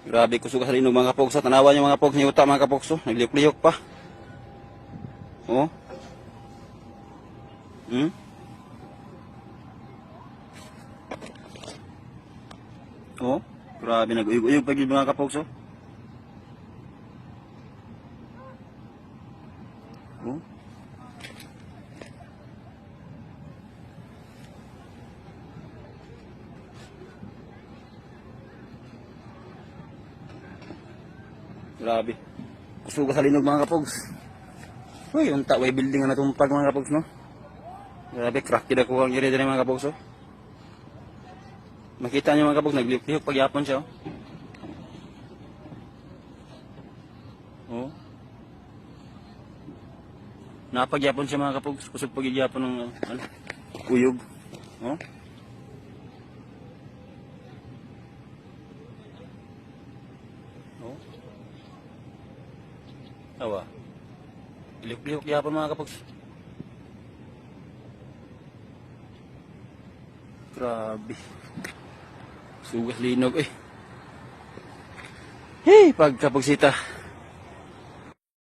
Grabe kusog sa linog mga kapogs. Tanawan yung mga pogs ni Uta mga kapogs. Nagliyok-liyok pa. Oh. Hmm? Oh. Grabe nag-uyog-uyog pa yun mga kapogs. Oh. Oh. Grabe. Kusog sa linog mga kapogs. Uy, unta way building na natumpag mga kapogs no. Grabe, cracked ako ang iri din mga kapogs oh. Makita niyo mga kapogs, nagliyok-liyok pag yapon siya oh. Oh. Napagyapon siya mga kapogs, kusog pagyapon ng ano, uyog. Oh. Oh. Tawa. Lihok-lihok yapon mga kapogs. Grabe. Sugas linog eh. Hey, pagkapagsita.